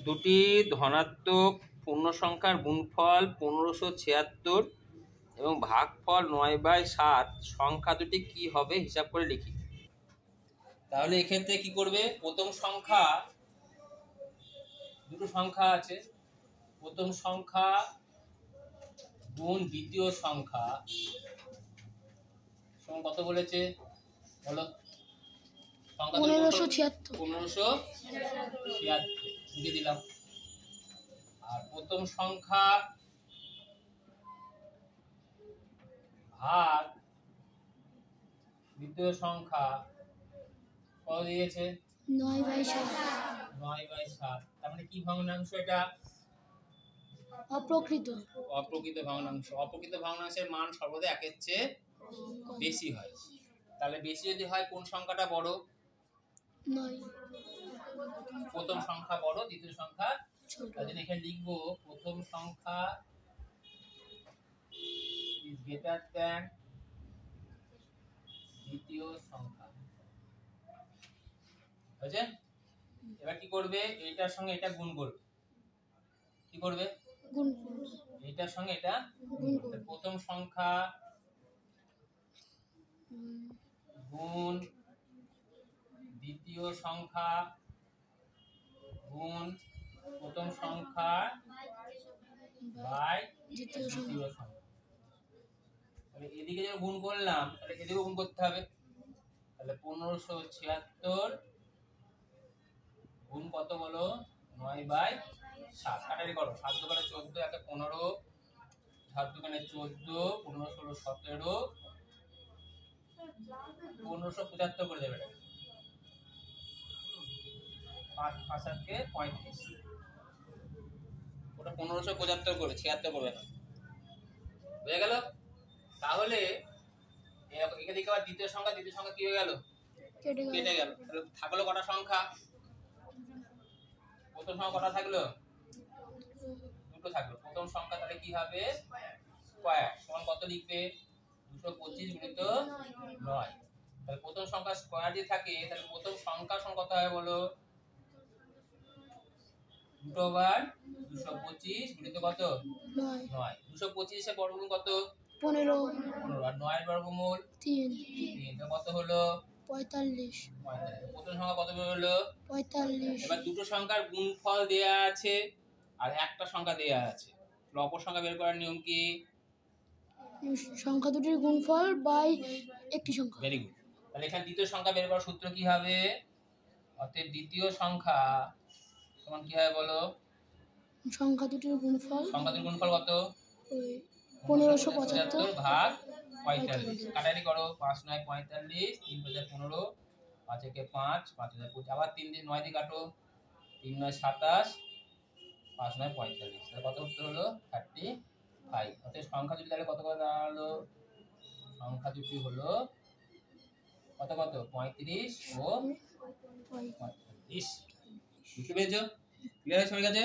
দুটি ধনাত্মক পূর্ণ সংখ্যার গুণফল 1576 এবং ভাগফল 9/7 সংখ্যা দুটি কি হবে হিসাব করে লিখি। তাহলে এক্ষেত্রে কি করবে, প্রথম সংখ্যা, দুটো সংখ্যা আছে, প্রথম সংখ্যা গুণ দ্বিতীয় সংখ্যা সমান কত বলেছে বলো? 1576 লিখে দিলাম। আর প্রথম সংখ্যা ভাগ দ্বিতীয় সংখ্যা কত দিয়েছে? 9/7। তার মানে কি ভগ্নাংশ এটা? অপ্রকৃত ভগ্নাংশ। অপ্রকৃত ভগ্নাংশের মান সর্বদা একের চেয়ে বেশি হয়। তাহলে বেশি যদি হয় কোন সংখ্যাটা বড়? 9। প্রথম সংখ্যা বড়, দ্বিতীয় সংখ্যা ছোট। তাহলে এখানে লিখবো প্রথম সংখ্যা is greater than দ্বিতীয় সংখ্যা। বুঝলে? এবার কি করবে, এইটার সঙ্গে এটা গুণ করবে। কি করবে? গুণ করবে। এইটার সঙ্গে এটা গুণ করবে। প্রথম সংখ্যা গুণ দ্বিতীয় সংখ্যা গুণ প্রথম সংখ্যা বাই দ্বিতীয় সংখ্যা। তাহলে এদিকে যখন গুণ করলাম তাহলে এদিকেও গুণ করতে হবে। তাহলে 1576 গুণ কত বলো? 9/7। কাটারি করো। 7 দোকানে 14, একে 15, 7 দোকানে 14, 15 16 17, 1575 করে দেবে এটা। 5 5 7 35। ওটা 1575 করে, 76 করবে না। বুঝে গেল? তাহলে এদিকে আবার দ্বিতীয় সংখ্যা কি হয়ে গেল? কেটে গেল। তাহলে থাকলো কটা সংখ্যা? প্রথম সংখ্যা কটা থাকলো? দুটো থাকলো। প্রথম সংখ্যা তাহলে কি হবে? স্কয়ার সমান কত লিখবে? 225 গুণিত 9। তাহলে প্রথম সংখ্যা স্কয়ার যদি থাকে তাহলে প্রথম সংখ্যা সমান কত হবে বলো? 2/225 গুণিত কত? 9। 225 এর বর্গমূল কত? 15। আর 9 এর বর্গমূল 3। তাহলে কত হলো? 45। প্রথম সংখ্যা কত হলো? 45। এবার দুটো সংখ্যার গুণফল দেয়া আছে আর একটা সংখ্যা দেয়া আছে। অপর সংখ্যা বের করার নিয়ম কি? সংখ্যা দুটির গুণফল বাই একটি সংখ্যা। Very good. তাহলে এখানে দ্বিতীয় সংখ্যা বের করার সূত্র কি হবে? অতএব দ্বিতীয় সংখ্যা সমান কি হবে বলো? সংখ্যা দুটির গুণফল কত? 1575 ভাগ 45। কাটারি করো। 5 9 45, 3 5 15, 5 1 5, 5 5 25। আবার 3 দিয়ে 9 দিয়ে কাটো। 3 9 27, 5 9 45। তাহলে কত উত্তর হলো? 35। অতএব সংখ্যা দুটি তাহলে কত করে দাঁড়ালো? সংখ্যা দুটি হলো কত কত? 35 ও 45। বুঝতে পেরেছো? ক্লিয়ার সবার কাছে?